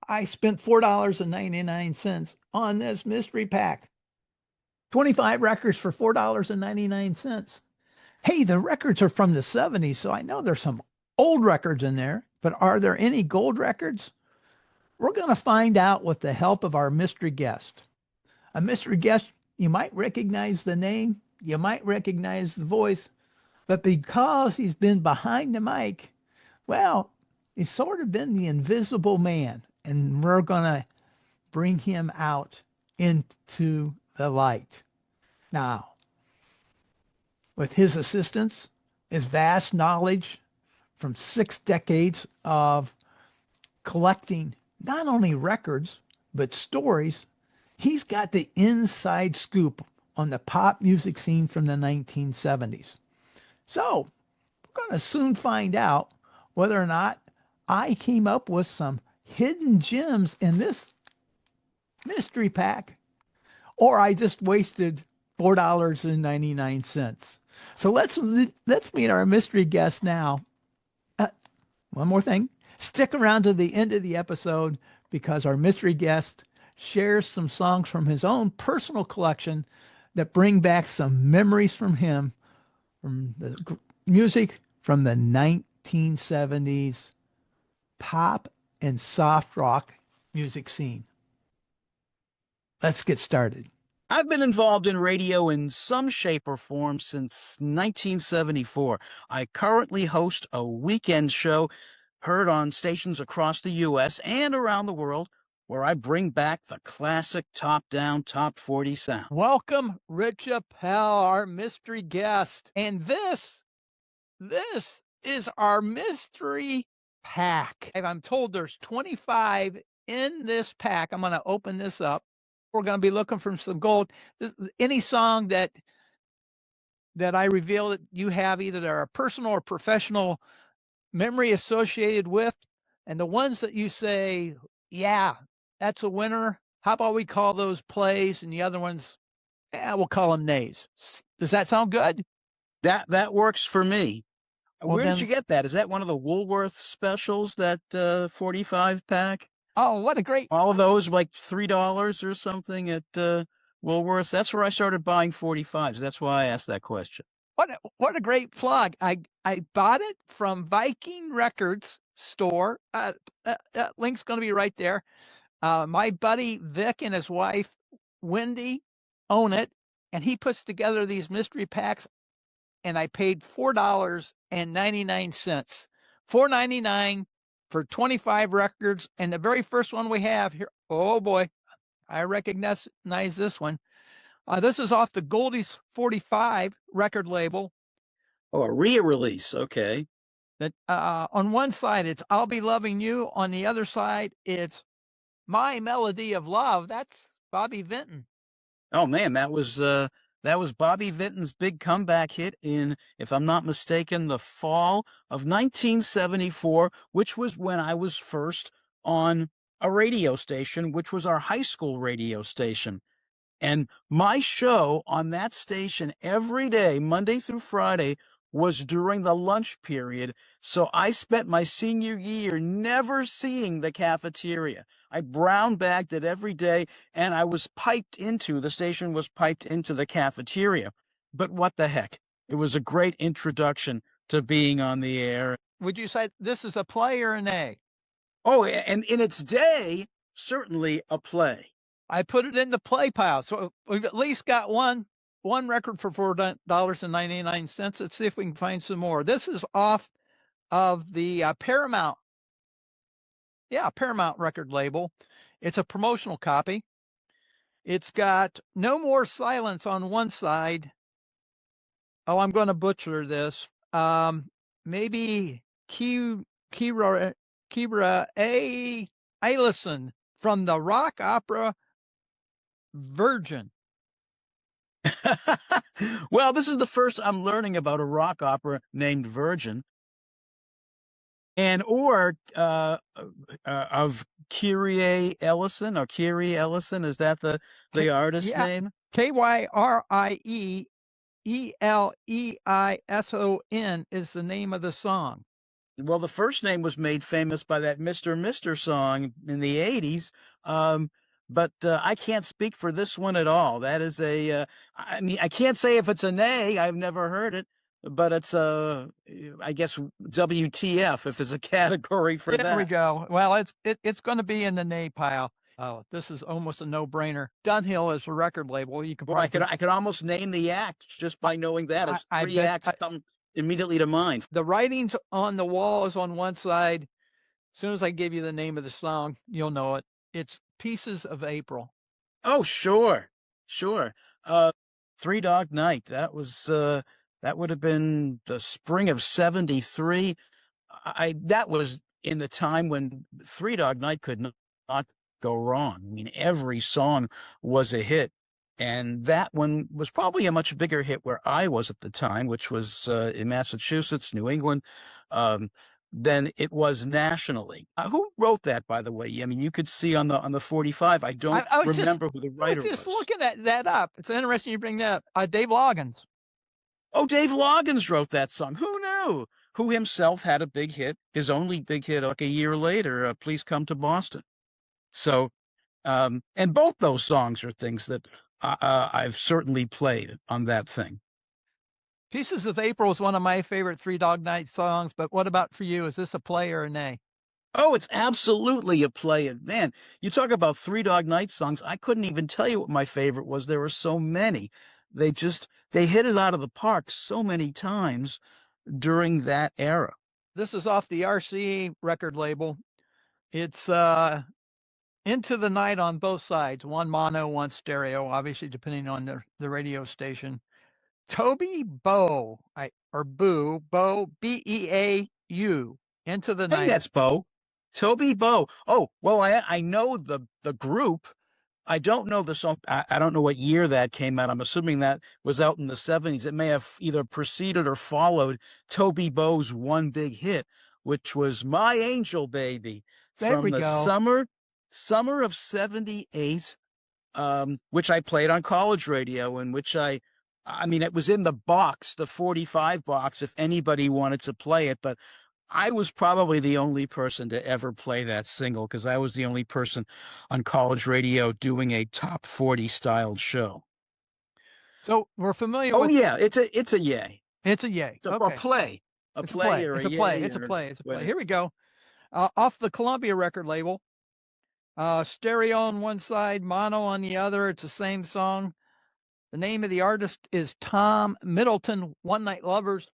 I spent $4.99 on this mystery pack. 25 records for $4.99. Hey, the records are from the 70s, so I know there's some old records in there, but are there any gold records? We're going to find out with the help of our mystery guest. A mystery guest, you might recognize the name, you might recognize the voice, but because he's been behind the mic, well, he's sort of been the invisible man, and we're going to bring him out into the light. Now, with his assistance, his vast knowledge from 6 decades of collecting not only records, but stories, he's got the inside scoop on the pop music scene from the 1970s. So, we're going to soon find out whether or not I came up with some hidden gems in this mystery pack, or I just wasted $4.99. So let's meet our mystery guest now. One more thing. Stick around to the end of the episode because our mystery guest shares some songs from his own personal collection that bring back some memories from him from the music from the 1970s pop and soft rock music scene. Let's get started. I've been involved in radio in some shape or form since 1974. I currently host a weekend show heard on stations across the U.S. and around the world where I bring back the classic top-down top 40 sound. Welcome, Rich Appel, our mystery guest. And this is our mystery pack. I'm told there's 25 in this pack. I'm going to open this up. We're going to be looking for some gold. Any song that I reveal that you have either a personal or professional memory associated with, and the ones that you say, yeah, that's a winner. How about we call those plays, and the other ones, we'll call them nays. Does that sound good? That works for me. Well, Where did you get that? Is that one of the Woolworth specials, that 45 pack? Oh, what a great... All of those like $3 or something at Woolworth. That's where I started buying 45s. That's why I asked that question. What a great plug. I bought it from Viking Records store. That link's going to be right there. My buddy Vic and his wife Wendy own it, and he puts together these mystery packs, and I paid $4.99. $4.99 for 25 records, and the very first one we have here, oh boy, I recognize this one. This is off the Goldie's 45 record label. Oh, a re-release, okay. That on one side it's I'll Be Loving You, on the other side it's My Melody of Love. That's Bobby Vinton. Oh man, that was Bobby Vinton's big comeback hit in, if I'm not mistaken, the fall of 1974, which was when I was first on a radio station, which was our high school radio station. And my show on that station every day, Monday through Friday, was during the lunch period. So I spent my senior year never seeing the cafeteria. I brown bagged it every day, and the station was piped into the cafeteria. But what the heck? It was a great introduction to being on the air. Would you say this is a play or an A? Oh, and in its day, certainly a play. I put it in the play pile. So we've at least got one record for $4.99. Let's see if we can find some more. This is off of the Paramount record label. It's a promotional copy. It's got No More Silence on one side. Oh, I'm going to butcher this. Maybe Kyrie Eleison from the rock opera Virgin. Well, this is the first I'm learning about a rock opera named Virgin. Or of Kyrie Eleison, is that the artist name? Kyrie Eleison is the name of the song. Well, the first name was made famous by that Mr. Mister song in the 80s. But I can't speak for this one at all. That is I mean, I can't say if it's a nay. I've never heard it, but it's I guess WTF if there's a category for There we that. go. Well, it's going to be in the nay pile. Oh, this is almost a no-brainer. Dunhill is a record label. You can Well, probably I could almost name the act just by knowing that. As I three bet acts come immediately to mind. the writings on the wall is on one side. As soon as I give you the name of the song, you'll know it. It's Pieces of April. Oh, sure, sure. Three Dog Night. That would have been the spring of '73. I that was in the time when Three Dog Night could not go wrong. I mean, every song was a hit, and that one was probably a much bigger hit where I was at the time, which was in Massachusetts, New England, than it was nationally. Who wrote that, by the way? I mean, you could see on the 45. I don't remember who the writer I was just was. looking at that up. It's interesting you bring that up. Dave Loggins. Oh, Dave Loggins wrote that song. Who knew? Who himself had a big hit, his only big hit, like a year later, Please Come to Boston. So, and both those songs are things that I've certainly played on that thing. Pieces of April is one of my favorite Three Dog Night songs, but what about for you? Is this a play or a nay? Oh, it's absolutely a play. And man, you talk about Three Dog Night songs. I couldn't even tell you what my favorite was. There were so many. They hit it out of the park so many times during that era. This is off the RCA record label. It's Into the Night on both sides, one mono, one stereo, obviously depending on the radio station. Toby Beau, or Boo, Beau, Beau, Into the Hey, Night. that's Beau. Toby Beau. Oh, well, I know the group. I don't know the song. I don't know what year that came out. I'm assuming that was out in the 70s. It may have either preceded or followed Toby Beau's one big hit, which was My Angel Baby There from we the go. summer of '78, which I played on college radio, and which I mean, it was in the box, the 45 box, if anybody wanted to play it, but I was probably the only person to ever play that single because I was the only person on college radio doing a top 40 styled show. So we're familiar Oh with. yeah, it's a yay. It's a yay. It's Okay. A play. It's a play. Or It's a a play. yay It's a or play. It's a play. whatever. Here we go. Off the Columbia record label. Stereo on one side, mono on the other. It's the same song. The name of the artist is Tom Middleton, One Night Lovers.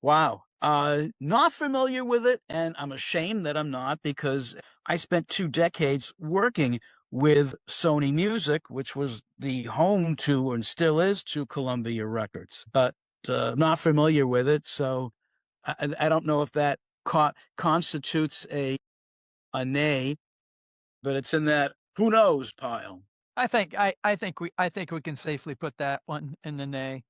Wow. Not familiar with it, and I'm ashamed that I'm not because I spent 2 decades working with Sony Music, which was the home to and still is to Columbia Records, but not familiar with it. So I don't know if that constitutes a nay, but it's in that who knows pile. I think we can safely put that one in the nay.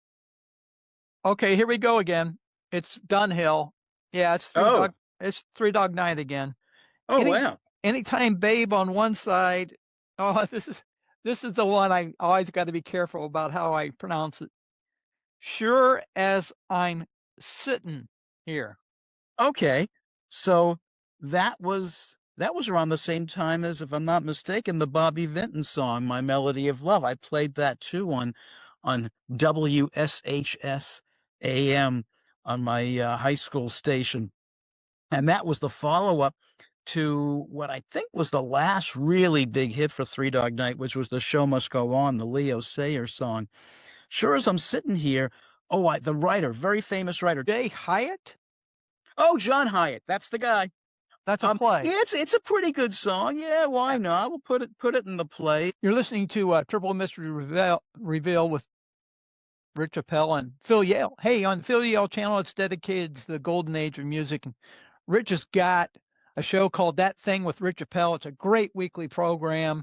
Okay, here we go again. It's Dunhill. Yeah, it's Three Dog Night again. Oh, wow. Anytime Babe on one side. Oh, this is the one I always got to be careful about how I pronounce it. Sure as I'm sitting here. Okay. So that was around the same time as, if I'm not mistaken, the Bobby Vinton song, My Melody of Love. I played that too on WSHS AM on my high school station. And that was the follow-up to what I think was the last really big hit for Three Dog Night, which was The Show Must Go On, the Leo Sayer song. Sure as I'm sitting here, the writer, very famous writer. Jay Hiatt? Oh, John Hiatt. That's the guy. That's a play. Yeah, it's a pretty good song. Yeah, why not? We'll put it in the play. You're listening to Triple Mystery Reveal with Rich Appel and Phil Yale. Hey, on the Phil Yale channel, it's dedicated to the golden age of music. And Rich has got a show called That Thing with Rich Appel. It's a great weekly program.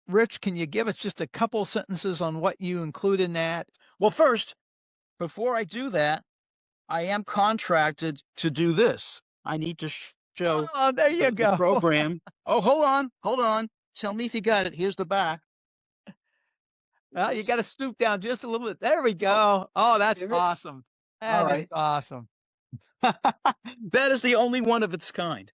Rich, can you give us just a couple sentences on what you include in that? Well, first, before I do that, I am contracted to do this. I need to show there you go. The program. Oh, hold on. Tell me if you got it. Here's the back. Well, you got to stoop down just a little bit. There we go. Oh, that's awesome. That is awesome. That is the only one of its kind.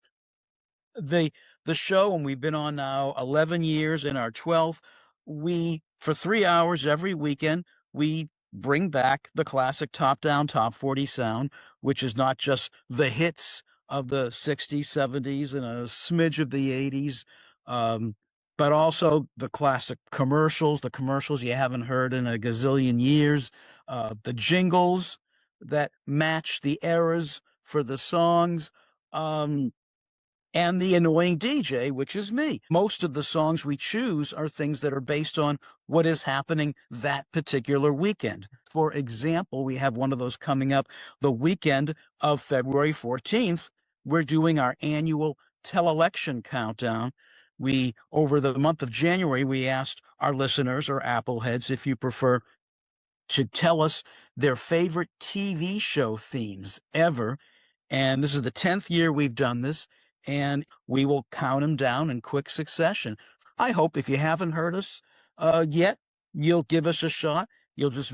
The show, and we've been on now 11 years in our 12th, we, for 3 hours every weekend, we bring back the classic top down top 40 sound, which is not just the hits of the 60s, 70s, and a smidge of the 80s, but also the classic commercials, the commercials you haven't heard in a gazillion years, the jingles that match the eras for the songs. And the annoying DJ, which is me. Most of the songs we choose are things that are based on what is happening that particular weekend. For example, we have one of those coming up the weekend of February 14th. We're doing our annual tele-election countdown. Over the month of January, we asked our listeners, or Apple heads, if you prefer, to tell us their favorite TV show themes ever. And this is the 10th year we've done this, and we will count them down in quick succession. I hope if you haven't heard us yet, you'll give us a shot. You'll just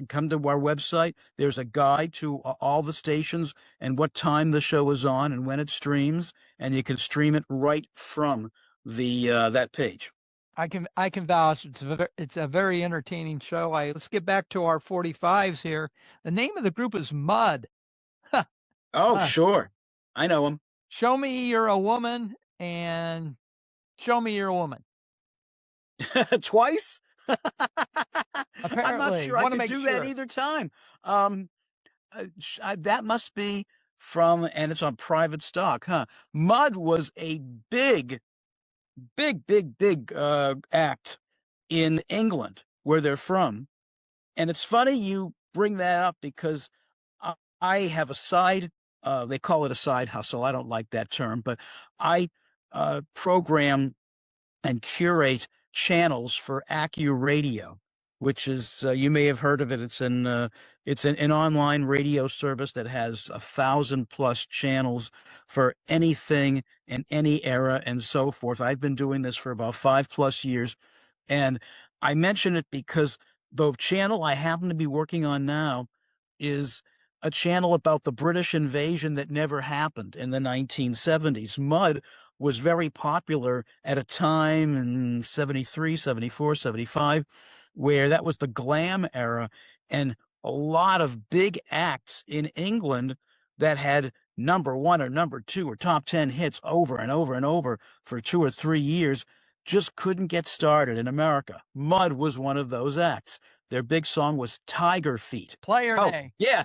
come to our website. There's a guide to all the stations and what time the show is on and when it streams, and you can stream it right from that page. I can vouch. It's a very entertaining show. Let's get back to our 45s here. The name of the group is Mud. Oh, sure. I know them. Show Me You're a Woman and Show Me You're a Woman. Twice? Apparently. I'm not sure I could do that either time. That must be from, and it's on private stock, huh? Mud was a big act in England, where they're from. And it's funny you bring that up because I have a side, they call it a side hustle. I don't like that term, but I program and curate channels for AccuRadio, which is, you may have heard of it. It's an online radio service that has 1,000+ channels for anything in any era and so forth. I've been doing this for about 5+ years. And I mention it because the channel I happen to be working on now is a channel about the British invasion that never happened in the 1970s. Mud was very popular at a time in 73, 74, 75, where that was the glam era, and a lot of big acts in England that had number one or number two or top 10 hits over and over and over for 2 or 3 years just couldn't get started in America. Mud was one of those acts. Their big song was Tiger Feet. Player Day. Yeah.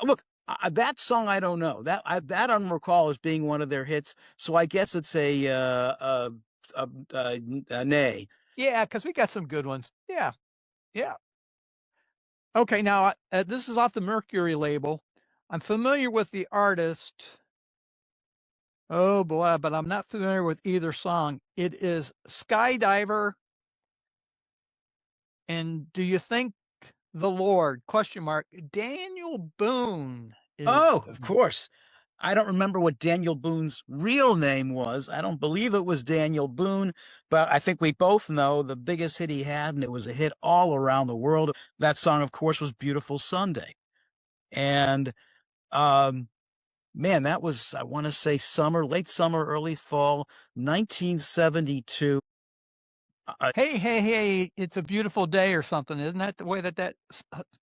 Look, that song I don't know. That I don't recall as being one of their hits. So I guess it's a nay. Yeah, because we got some good ones. Yeah. Okay, now this is off the Mercury label. I'm familiar with the artist. Oh boy, but I'm not familiar with either song. It is Skydiver. And Do You Think the Lord? ? Daniel Boone. Of course. I don't remember what Daniel Boone's real name was. I don't believe it was Daniel Boone, but I think we both know the biggest hit he had, and it was a hit all around the world. That song, of course, was Beautiful Sunday. And man, that was, I want to say late summer, early fall, 1972. Hey, it's a beautiful day or something. Isn't that the way that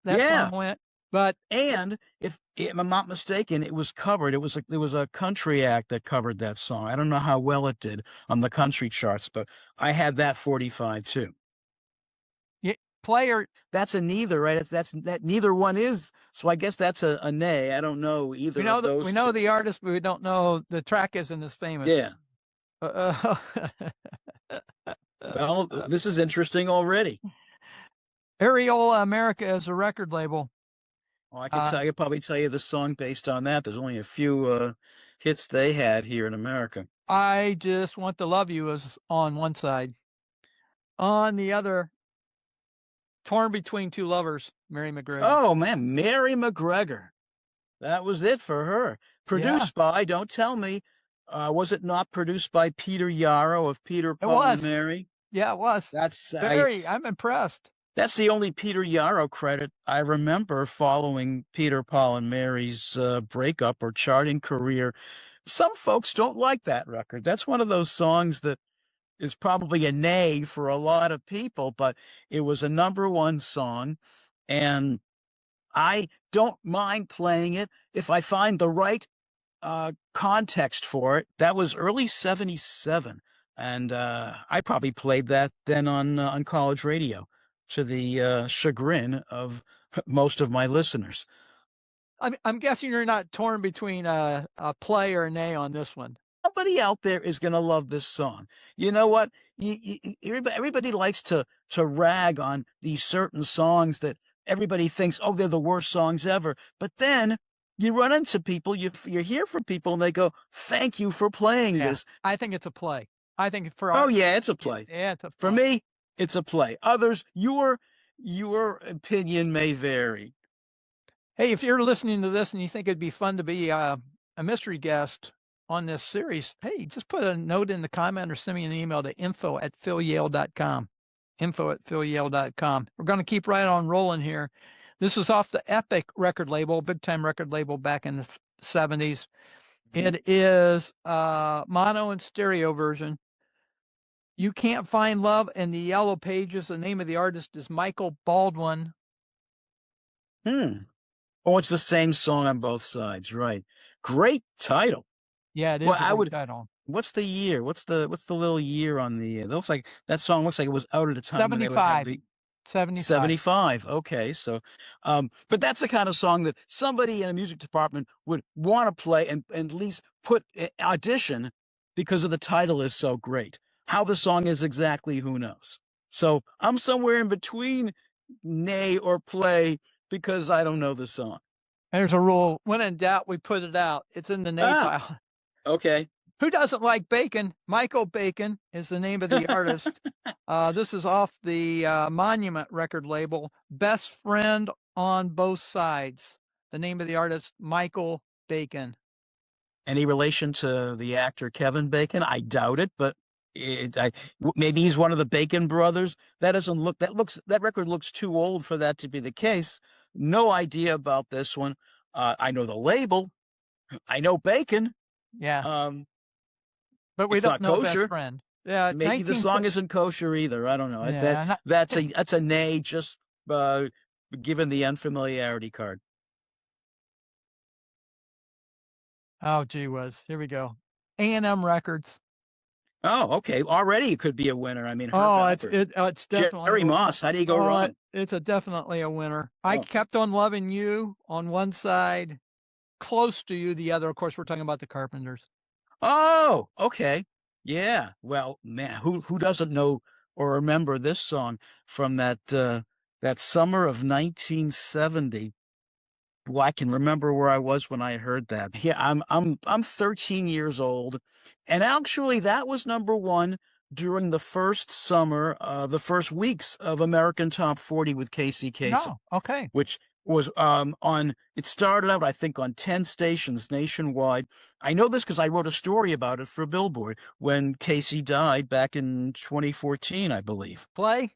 Yeah. song went? But and if I'm not mistaken, it was covered. It was a country act that covered that song. I don't know how well it did on the country charts, but I had that 45 too. Player. That's a neither, right? That neither one is. So I guess that's a nay. I don't know either of those. We know the artist, but we don't know the track isn't as famous. Yeah. Well, this is interesting already. Areola America is a record label. Well, I could probably tell you the song based on that. There's only a few hits they had here in America. I Just Want to Love You is on one side. On the other, Torn Between Two Lovers, Mary MacGregor. Oh man, Mary MacGregor. That was it for her. Produced by, don't tell me, was it not produced by Peter Yarrow of Peter, Paul, and Mary? Yeah, it was. That's I'm impressed. That's the only Peter Yarrow credit I remember following Peter, Paul, and Mary's breakup or charting career. Some folks don't like that record. That's one of those songs that is probably a nay for a lot of people, but it was a #1 song, and I don't mind playing it if I find the right context for it. That was early '77, and I probably played that then on college radio to the chagrin of most of my listeners. I'm guessing you're not torn between a play or a nay on this one. Somebody out there is going to love this song. You know what? Everybody likes to rag on these certain songs that everybody thinks, oh, they're the worst songs ever. But then you run into people, you hear from people, and they go, "Thank you for playing this." I think it's a play. I think for Oh yeah, it's a play. Yeah, it's a play. For me, it's a play. Others, your opinion may vary. Hey, if you're listening to this and you think it'd be fun to be a mystery guest on this series, hey, just put a note in the comment or send me an email to info@philyale.com. info@philyale.com. We're going to keep right on rolling here. This is off the Epic record label, big time record label back in the 70s. It is mono and stereo version. You Can't Find Love in the Yellow Pages. The name of the artist is Michael Baldwin. Oh, it's the same song on both sides, right? Great title. Yeah, it is a great title. What's the year? What's the little year on the? It looks like that song looks like it was out at a time. 75. 75. Okay, so, but that's the kind of song that somebody in a music department would want to play and at least put audition because of the title is so great. How the song is exactly, who knows? So I'm somewhere in between nay or play because I don't know the song. There's a rule. When in doubt, we put it out. It's in the nay pile. Okay. Who doesn't like bacon? Michael Bacon is the name of the artist. This is off the Monument record label. Best Friend on Both Sides. The name of the artist, Michael Bacon. Any relation to the actor Kevin Bacon? I doubt it, but maybe he's one of the Bacon brothers. That record looks too old for that to be the case. No idea about this one. I know the label. I know Bacon. Yeah. But we don't know Best Friend. Yeah. Maybe the song isn't kosher either. I don't know. Yeah, that's a nay, just given the unfamiliarity card. Oh, gee whiz. Here we go. A&M Records. Oh, okay. Already it could be a winner. I mean, it's definitely Jerry Moss. How do you go wrong? It's definitely a winner. I Kept on Loving You on one side, Close to You the other. Of course, we're talking about the Carpenters. Oh, okay. Yeah. Well, man, who doesn't know or remember this song from that summer of 1970? Well, I can remember where I was when I heard that. Yeah, I'm 13 years old, and actually that was #1 during the first summer, the first weeks of American Top 40 with Casey Kasem. Oh, okay. Which was it started out, I think, on 10 stations nationwide. I know this because I wrote a story about it for Billboard when Casey died back in 2014, I believe. Play?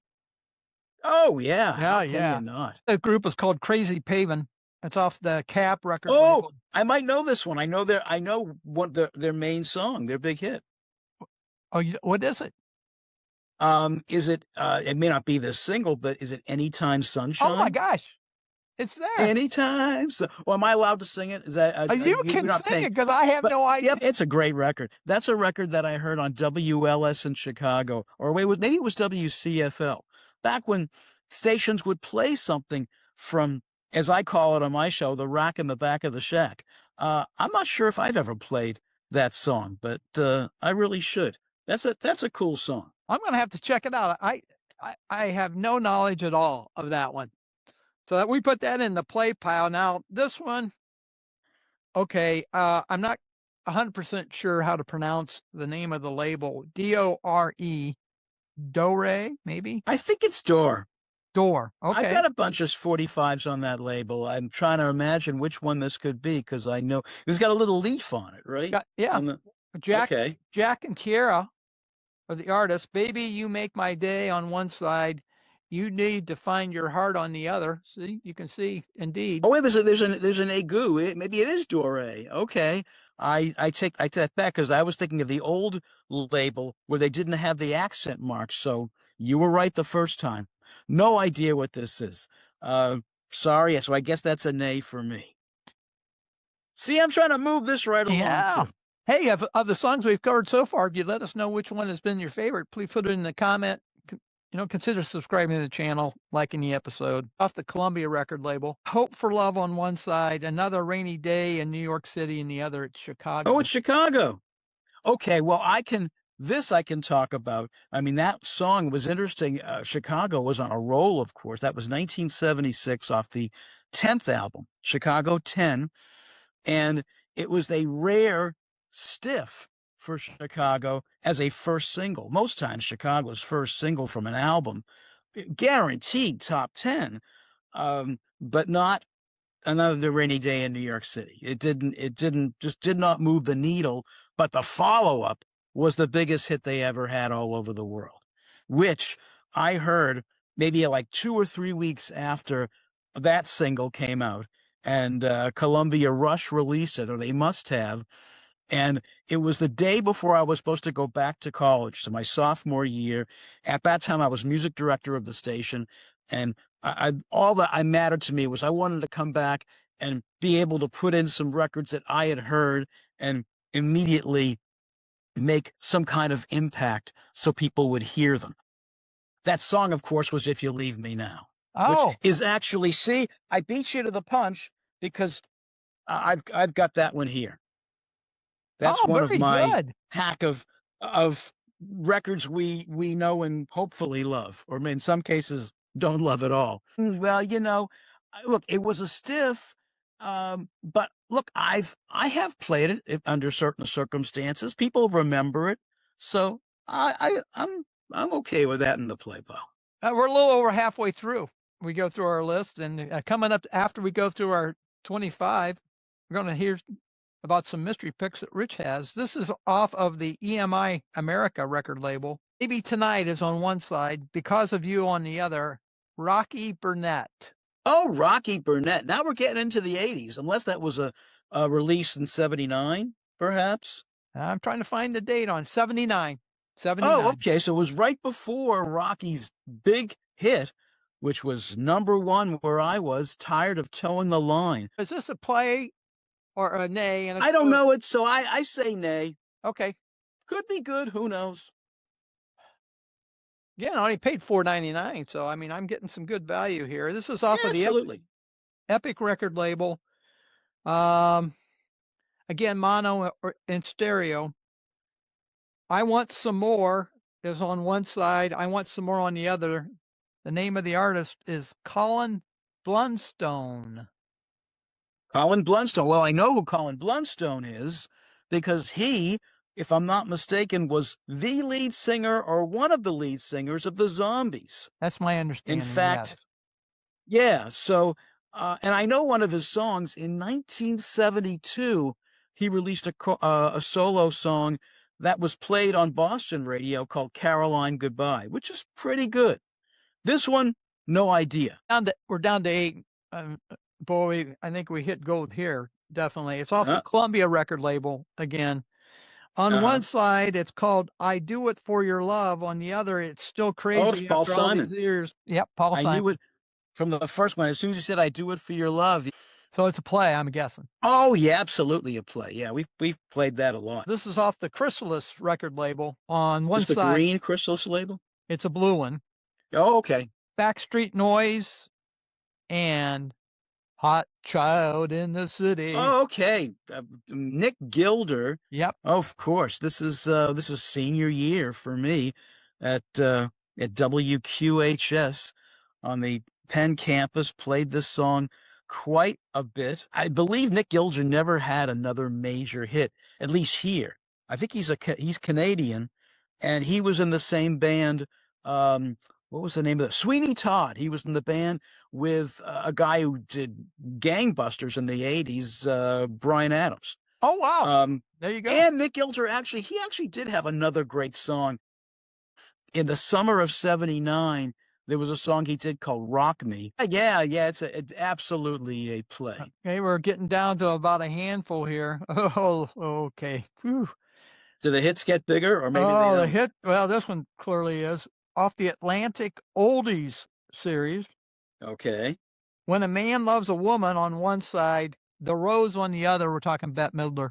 Oh, yeah. How can you not? The group is called Crazy Paving. It's off the Cap record. Oh, label. I might know this one. I know their main song, their big hit. Oh, what is it? Is it, it may not be this single, but is it Anytime Sunshine? Oh my gosh. It's there. Anytime. Well, am I allowed to sing it? Is that you can sing it because I have no idea. Yep, it's a great record. That's a record that I heard on WLS in Chicago, or maybe it was WCFL. Back when stations would play something from, as I call it on my show, the rack in the back of the shack. I'm not sure if I've ever played that song, but I really should. That's a cool song. I'm going to have to check it out. I have no knowledge at all of that one. So that we put that in the play pile. Now, this one, okay, I'm not 100% sure how to pronounce the name of the label. Dore. Dore, maybe? I think it's Dore. Dore. Okay. I've got a bunch of 45s on that label. I'm trying to imagine which one this could be because I know it's got a little leaf on it, right? Yeah. Jack and Chiara are the artists. Baby, You Make My Day on one side, You need to find your heart on the other. See, you can see, indeed. Oh, wait, there's an agu. Maybe it is Dore. Okay. I take that back because I was thinking of the old label where they didn't have the accent marks. So you were right the first time. No idea what this is. Sorry. So I guess that's a nay for me. See, I'm trying to move this right along too. Hey, of the songs we've covered so far, if you let us know which one has been your favorite, please put it in the comment. Consider subscribing to the channel, liking the episode. Off the Columbia record label, Hope for Love on one side, Another Rainy Day in New York City, and the other, it's Chicago. Oh, it's Chicago. Okay, well, I can talk about. I mean, that song was interesting. Chicago was on a roll, of course. That was 1976 off the 10th album, Chicago 10. And it was a rare stiff for Chicago as a first single. Most times, Chicago's first single from an album, guaranteed top 10, but not Another Rainy Day in New York City. It did not move the needle, but the follow-up was the biggest hit they ever had all over the world, which I heard maybe like 2 or 3 weeks after that single came out, and Columbia Rush released it, or they must have. And it was the day before I was supposed to go back to college, so my sophomore year. At that time, I was music director of the station, and all that I mattered to me was I wanted to come back and be able to put in some records that I had heard and immediately make some kind of impact so people would hear them. That song, of course, was If You Leave Me Now, which is actually, see, I beat you to the punch because I've got that one here. That's one of my hack of records we know and hopefully love, or in some cases don't love at all. Well, look, it was a stiff, but look, I have played it under certain circumstances. People remember it, so I'm okay with that in the playbill. We're a little over halfway through. We go through our list, and coming up after we go through our 25, we're going to hear about some mystery picks that Rich has. This is off of the EMI America record label. Maybe Tonight is on one side, Because of You on the other, Rocky Burnette. Oh, Rocky Burnette. Now we're getting into the 80s, unless that was a release in 79, perhaps. I'm trying to find the date on 79. Oh, okay. So it was right before Rocky's big hit, which was #1 where I was, Tired of Towing the Line. Is this a play or a nay? And I don't know it, so I say nay. Okay. Could be good. Who knows? Yeah, I only paid $4.99, so I mean, I'm getting some good value here. This is off of the Epic record label. Again, mono and stereo. I Want Some More is on one side. I Want Some More on the other. The name of the artist is Colin Blunstone. Colin Blunstone. Well, I know who Colin Blunstone is because he, if I'm not mistaken, was the lead singer or one of the lead singers of the Zombies. That's my understanding. In fact, yeah. So, and I know one of his songs in 1972, he released a solo song that was played on Boston radio called Caroline Goodbye, which is pretty good. This one, no idea. We're down to 8. Boy, I think we hit gold here. Definitely. It's off the Columbia record label again. On one side, it's called I Do It For Your Love. On the other, it's Still Crazy. Oh, it's Paul Simon. Years. Yep, Paul Simon. I knew it from the first one. As soon as you said I Do It For Your Love. So it's a play, I'm guessing. Oh, yeah, absolutely a play. Yeah, we've played that a lot. This is off the Chrysalis record label. On one side. The green Chrysalis label? It's a blue one. Oh, okay. Backstreet Noise and Hot Child in the City. Oh, okay. Nick Gilder. Yep. Oh, of course. This is senior year for me at WQHS on the Penn campus. Played this song quite a bit. I believe Nick Gilder never had another major hit, at least here. I think he's Canadian, and he was in the same band. What was the name of it? Sweeney Todd. He was in the band with a guy who did gangbusters in the 80s, Bryan Adams. Oh, wow. There you go. And Nick Gilder he actually did have another great song. In the summer of 79, There was a song he did called Rock Me. Yeah, it's absolutely a play. Okay, we're getting down to about a handful here. Oh, okay. Whew. Do the hits get bigger, or maybe they Oh, the don't? hit. Well, this one clearly is off the Atlantic Oldies series. Okay. When a Man Loves a Woman on one side, The Rose on the other. We're talking Bette Midler.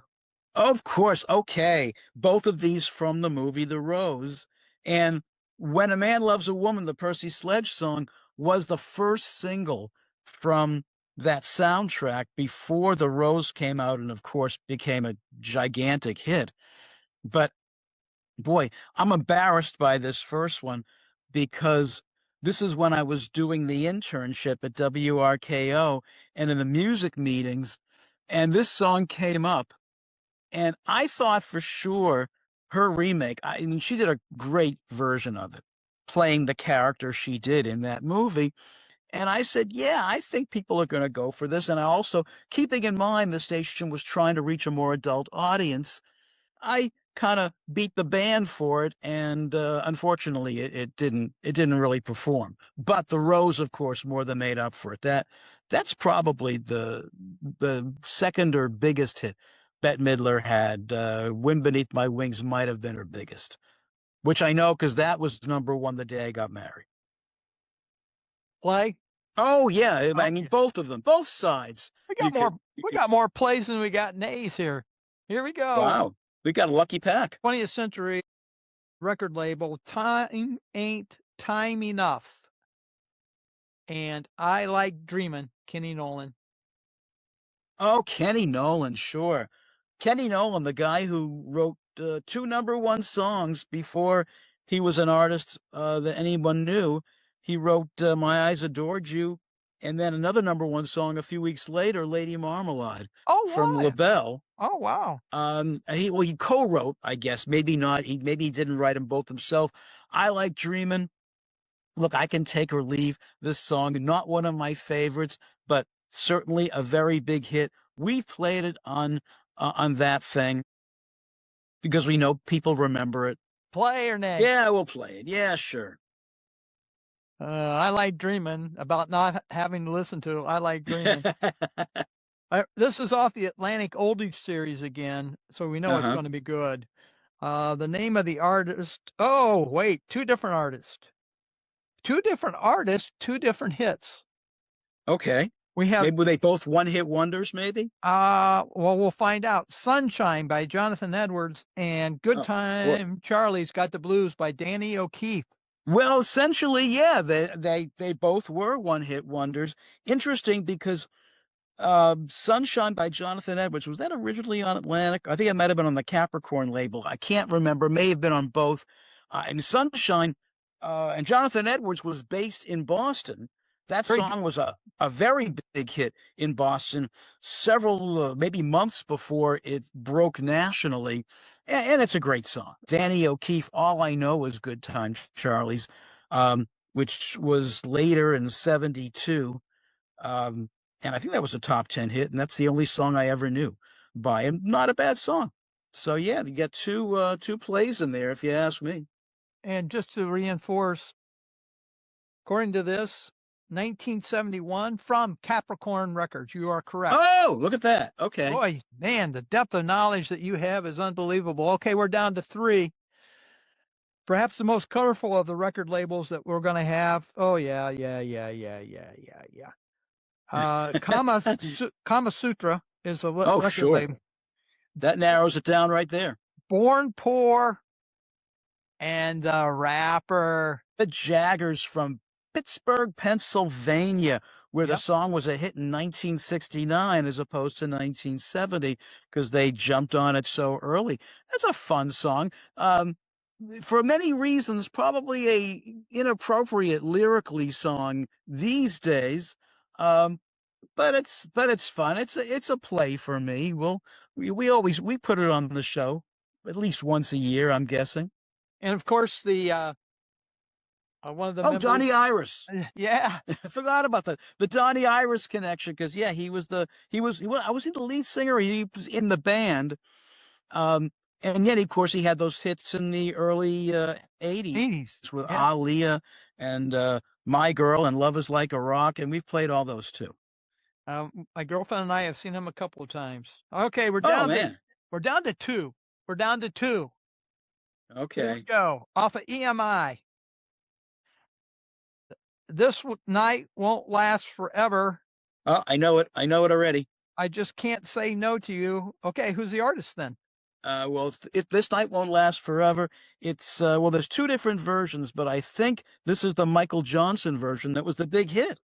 Of course. Okay. Both of these from the movie The Rose. And When a Man Loves a Woman, the Percy Sledge song, was the first single from that soundtrack before The Rose came out and, of course, became a gigantic hit. But boy, I'm embarrassed by this first one because this is when I was doing the internship at WRKO and in the music meetings, and this song came up. And I thought for sure her remake, I mean, she did a great version of it, playing the character she did in that movie. And I said, yeah, I think people are going to go for this. And I also, keeping in mind the station was trying to reach a more adult audience, I kind of beat the band for it, and unfortunately, it didn't really perform. But The Rose, of course, more than made up for it. That's probably the second or biggest hit Bette Midler had. Wind Beneath My Wings might have been her biggest, which I know because that was number one the day I got married. Play. Oh yeah, I mean Okay. both of them, both sides. We got more plays than we got nays here. Here we go. Wow, we got a lucky pack. 20th Century record label, Time Ain't Time Enough. And I Like Dreamin', Kenny Nolan. Oh, Kenny Nolan, sure. Kenny Nolan, the guy who wrote two number one songs before he was an artist that anyone knew. He wrote My Eyes Adored You, and then another number one song a few weeks later, Lady Marmalade from wow. LaBelle. Oh, wow. He co-wrote, I guess, maybe not. Maybe he didn't write them both himself. I Like Dreamin'. Look, I can take or leave this song. Not one of my favorites, but certainly a very big hit. We've played it on that thing because we know people remember it. Play or nay? Yeah, we'll play it. Yeah, sure. I Like Dreamin', about not having to listen to I Like Dreamin'. This is off the Atlantic Oldies series again, so we know it's going to be good. The name of the artist. Oh, wait, two different artists. Two different hits. Okay. We have. Maybe were they both one-hit wonders? Maybe. Well, we'll find out. Sunshine by Jonathan Edwards and Good Time Charlie's Got the Blues by Danny O'Keefe. Well, essentially, yeah, they both were one-hit wonders. Interesting because Sunshine by Jonathan Edwards, was that originally on Atlantic? I think it might have been on the Capricorn label. I can't remember. May have been on both. And Sunshine and Jonathan Edwards was based in Boston. That song was a very big hit in Boston several, maybe months before it broke nationally. And it's a great song. Danny O'Keefe, All I Know Is Good Time Charlie's, which was later in 72. And I think that was a top 10 hit, and that's the only song I ever knew by him. Not a bad song. So yeah, you get two plays in there, if you ask me. And just to reinforce, according to this, 1971 from Capricorn Records. You are correct. Oh, look at that. Okay. Boy, man, the depth of knowledge that you have is unbelievable. Okay, we're down to three. Perhaps the most colorful of the record labels that we're going to have. Oh, yeah. Kama Sutra is a record label. That narrows it down right there. Born Poor and the Rapper. The Jaggerz from Pittsburgh, Pennsylvania, where the song was a hit in 1969 as opposed to 1970 because they jumped on it so early. That's a fun song. For many reasons, probably a inappropriate lyrically song these days. But it's fun. It's a play for me. We put it on the show at least once a year, I'm guessing. And of course the one of the members, Donnie Iris. Yeah. I forgot about the Donnie Iris connection because he was he the lead singer, or he was in the band. And yet, of course, he had those hits in the early 80s with Aaliyah and My Girl and Love Is Like a Rock, and we've played all those too. My girlfriend and I have seen him a couple of times. Okay, we're Oh, down man. we're down to 2. We're down to 2. Here we Okay. go. Off of EMI. This night won't last forever. Oh, I know it. I know it already. I just can't say no to you. Okay, who's the artist then? Well, This Night Won't Last Forever. It's, well, there's 2 different versions, but I think this is the Michael Johnson version that was the big hit.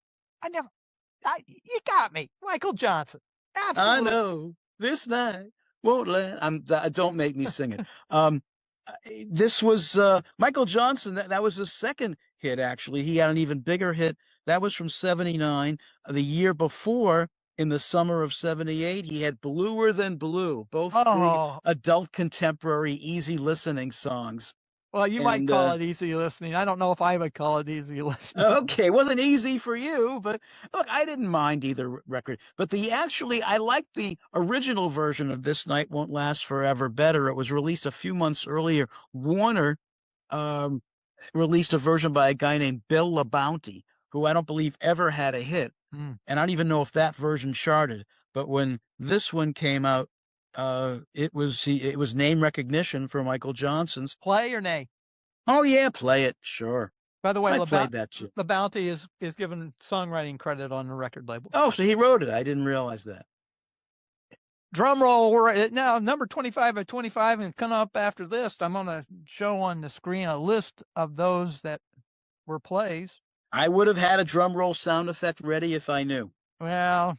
You got me. Michael Johnson. Absolutely. I know this night won't last. Don't make me sing it. This was Michael Johnson. That was his second hit, actually. He had an even bigger hit. That was from 79. The year before, in the summer of 78, he had Bluer Than Blue, both big adult contemporary, easy listening songs. Well, you might call it easy listening. I don't know if I would call it easy listening. Okay, it wasn't easy for you, but look, I didn't mind either record. But I liked the original version of This Night Won't Last Forever better. It was released a few months earlier. Warner released a version by a guy named Bill LaBounty, who I don't believe ever had a hit. And I don't even know if that version charted. But when this one came out, it was name recognition for Michael Johnson's. Play or nay? Oh yeah, play it, sure. By the way, I played that too. The Bounty is given songwriting credit on the record label. Oh, so he wrote it. I didn't realize that. Drum roll. We're now number 25 of 25, and coming up after this, I'm going to show on the screen a list of those that were plays. I would have had a drum roll sound effect ready if I knew. Well,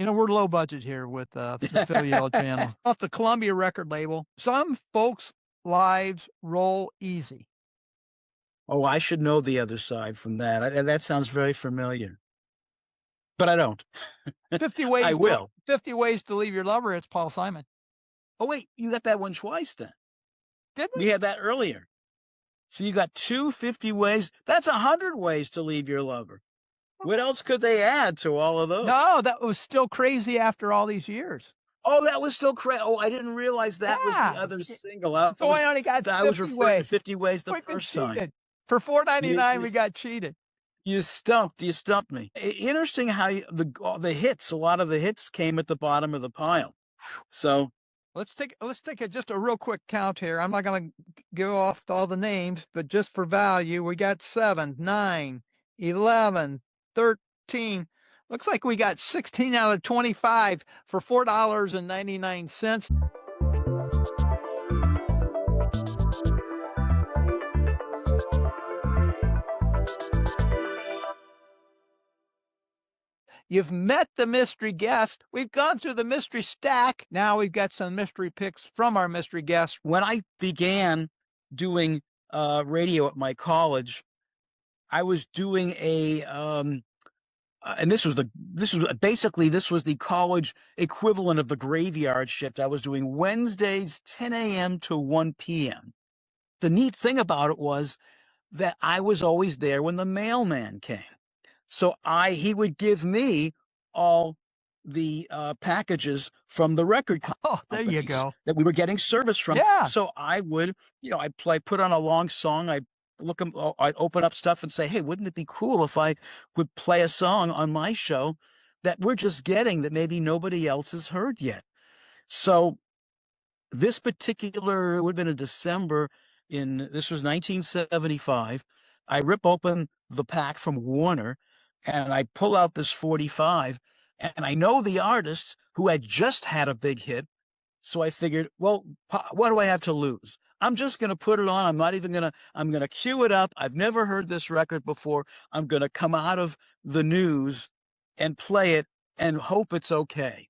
we're low budget here with the Phil Yale channel. Off the Columbia record label, Some Folks' Lives Roll Easy. Oh, I should know the other side from that. That sounds very familiar. But I don't. 50 ways. I will. 50 Ways to Leave Your Lover. It's Paul Simon. Oh, wait, you got that one twice then. Did we? We had that earlier. So you got 50 ways. That's 100 ways to leave your lover. What else could they add to all of those? No, that was still crazy after all these years. Oh, that was still crazy. Oh, I didn't realize that was the other single. I only got 50 I was referring ways. to 50 Ways the first time. For $4.99, we got cheated. You stumped me. Interesting how the hits, a lot of the hits came at the bottom of the pile. So let's take just a real quick count here. I'm not going to go off all the names, but just for value, we got 7, 9, 11, 13. Looks like we got 16 out of 25 for $4.99. You've met the mystery guest. We've gone through the mystery stack. Now we've got some mystery picks from our mystery guest. When I began doing radio at my college, I was doing and this was the college equivalent of the graveyard shift. I was doing Wednesdays, 10 a.m. to 1 p.m. The neat thing about it was that I was always there when the mailman came. So he would give me all the packages from the record companies. Oh, there you go. That we were getting service from. Yeah. So I would, I'd put on a long song. I'd open up stuff and say, hey, wouldn't it be cool if I would play a song on my show that we're just getting that maybe nobody else has heard yet? So this particular, it would have been in December this was 1975. I rip open the pack from Warner and I pull out this 45 and I know the artist who had just had a big hit. So I figured, well, what do I have to lose? I'm just going to put it on. I'm going to cue it up. I've never heard this record before. I'm going to come out of the news and play it and hope it's okay.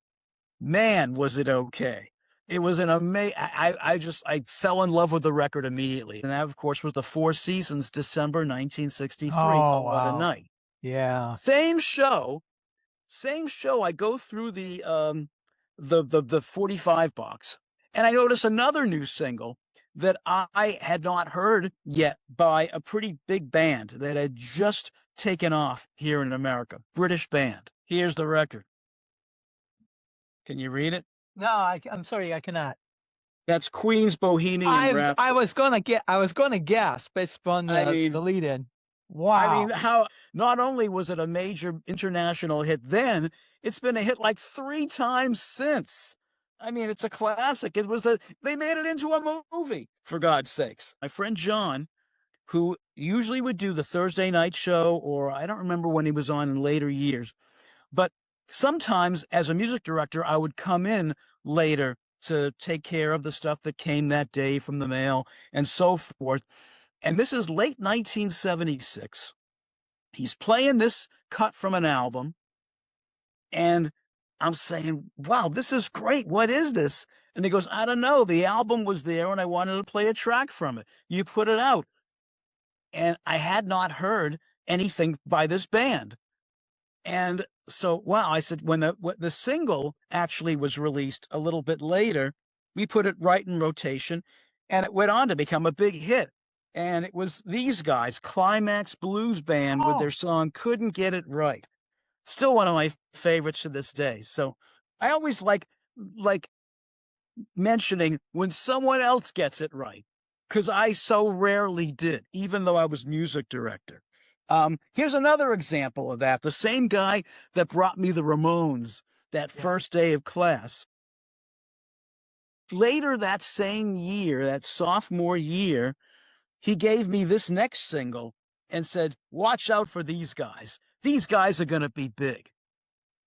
Man, was it okay. It was an amazing, I fell in love with the record immediately. And that, of course, was the Four Seasons, December 1963. Oh, What a night. Yeah. Same show. I go through the 45 box and I notice another new single that I had not heard yet by a pretty big band that had just taken off here in America. British band. Here's the record. Can you read it? No, I'm sorry, I cannot. That's Queen's Bohemian Rhapsody. I was gonna guess based upon the lead in. Wow. I mean, how not only was it a major international hit then, it's been a hit like 3 times since. I mean, it's a classic. They made it into a movie, for God's sakes. My friend John, who usually would do the Thursday night show, or I don't remember when he was on in later years, but sometimes as a music director, I would come in later to take care of the stuff that came that day from the mail and so forth. And this is late 1976. He's playing this cut from an album, and I'm saying, wow, this is great. What is this? And he goes, I don't know. The album was there, and I wanted to play a track from it. You put it out. And I had not heard anything by this band. And so, wow, I said, when the single actually was released a little bit later, we put it right in rotation, and it went on to become a big hit. And it was these guys, Climax Blues Band, with their song Couldn't Get It Right. Still one of my favorites to this day. So I always like mentioning when someone else gets it right, because I so rarely did, even though I was music director. Here's another example of that. The same guy that brought me the Ramones that first day of class. Later that same year, that sophomore year, he gave me this next single and said, watch out for these guys. These guys are going to be big.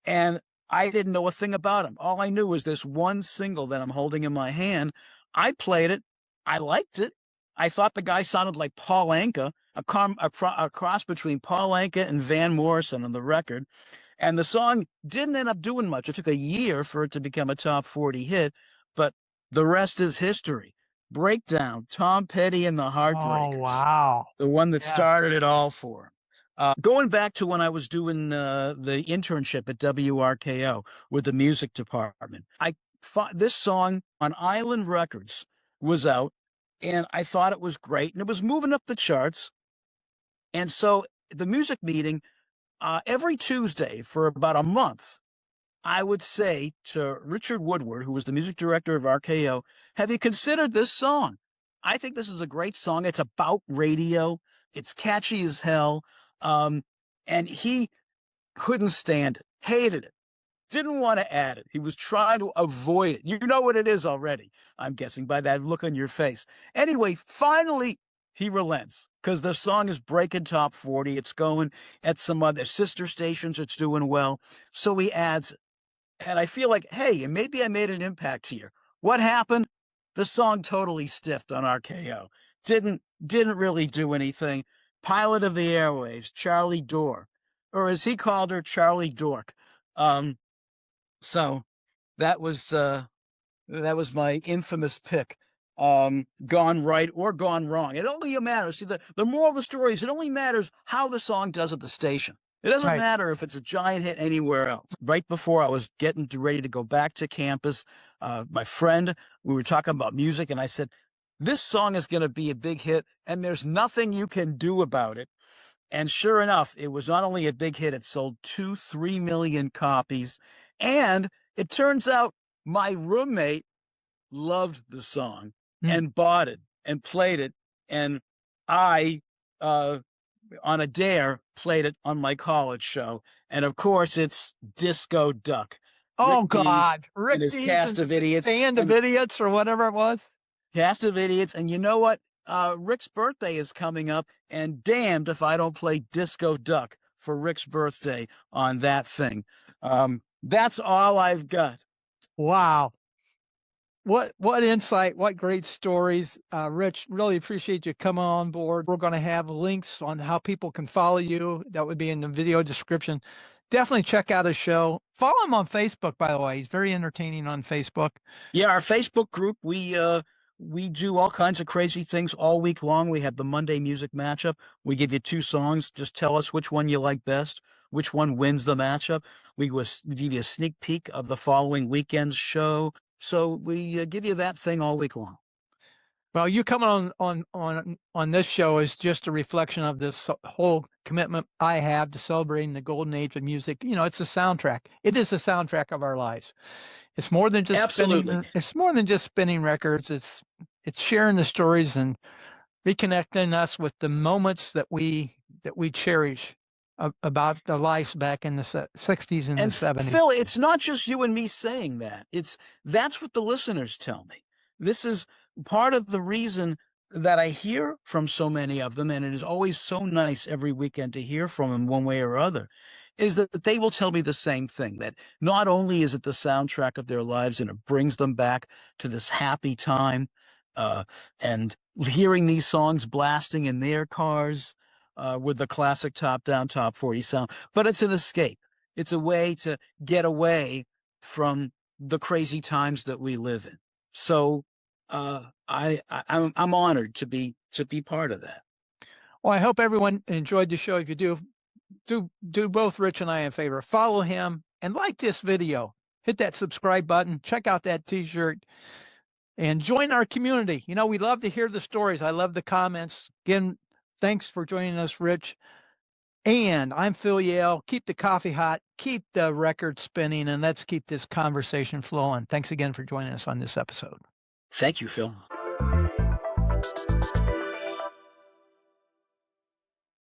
And I didn't know a thing about them. All I knew was this one single that I'm holding in my hand. I played it. I liked it. I thought the guy sounded like Paul Anka, a cross between Paul Anka and Van Morrison on the record. And the song didn't end up doing much. It took a year for it to become a top 40 hit, but the rest is history. Breakdown, Tom Petty and the Heartbreakers. Oh, wow. The one that started it all for him. Going back to when I was doing the internship at WRKO with the music department, this song on Island Records was out, and I thought it was great, and it was moving up the charts. And so the music meeting, every Tuesday for about a month, I would say to Richard Woodward, who was the music director of RKO, have you considered this song? I think this is a great song. It's about radio. It's catchy as hell. And he couldn't stand it, hated it, didn't want to add it. He was trying to avoid it. You know what it is already, I'm guessing, by that look on your face. Anyway, finally, he relents because the song is breaking top 40. It's going at some other sister stations. It's doing well. So he adds it. And I feel like, hey, maybe I made an impact here. What happened? The song totally stiffed on RKO. Didn't really do anything. Pilot of the Airwaves, Charlie Dore, or as he called her, Charlie Dork. So that was my infamous pick. Gone right or gone wrong. It only matters. See, the moral of the story is it only matters how the song does at the station. It doesn't matter if it's a giant hit anywhere else. Right before I was getting ready to go back to campus, my friend, we were talking about music, and I said, this song is going to be a big hit, and there's nothing you can do about it. And sure enough, it was not only a big hit, it sold 2-3 million copies. And it turns out my roommate loved the song and bought it and played it. And I, on a dare, played it on my college show. And of course, it's Disco Duck. Oh, God. Rick and his cast of idiots. Band of idiots or whatever it was. Cast of idiots. And you know what? Rick's birthday is coming up, and damned if I don't play Disco Duck for Rick's birthday on that thing. That's all I've got. Wow. What insight, what great stories. Rich, really appreciate you coming on board. We're going to have links on how people can follow you. That would be in the video description. Definitely check out his show. Follow him on Facebook, by the way. He's very entertaining on Facebook. Yeah, our Facebook group, we do all kinds of crazy things all week long. We have the Monday music matchup. We give you 2 songs. Just tell us which one you like best, which one wins the matchup. We give you a sneak peek of the following weekend's show. So we give you that thing all week long. Well, you coming on this show is just a reflection of this whole commitment I have to celebrating the golden age of music. You know, it's a soundtrack. It is a soundtrack of our lives. It's more than just it's more than just spinning records. It's sharing the stories and reconnecting us with the moments that we that we cherish about the life back in the 60s and the 70s. Phil, it's not just you and me saying that. That's what the listeners tell me. This is part of the reason that I hear from so many of them, and it is always so nice every weekend to hear from them one way or other, is that they will tell me the same thing, that not only is it the soundtrack of their lives and it brings them back to this happy time, and hearing these songs blasting in their cars with the classic top-down, top 40 sound, but it's an escape. It's a way to get away from the crazy times that we live in. So I'm honored to be part of that. Well, I hope everyone enjoyed the show. If you do both Rich and I a favor. Follow him and like this video. Hit that subscribe button. Check out that t-shirt and join our community. You know, we love to hear the stories. I love the comments. Again, thanks for joining us, Rich. And I'm Phil Yale. Keep the coffee hot, keep the record spinning, and let's keep this conversation flowing. Thanks again for joining us on this episode. Thank you, Phil.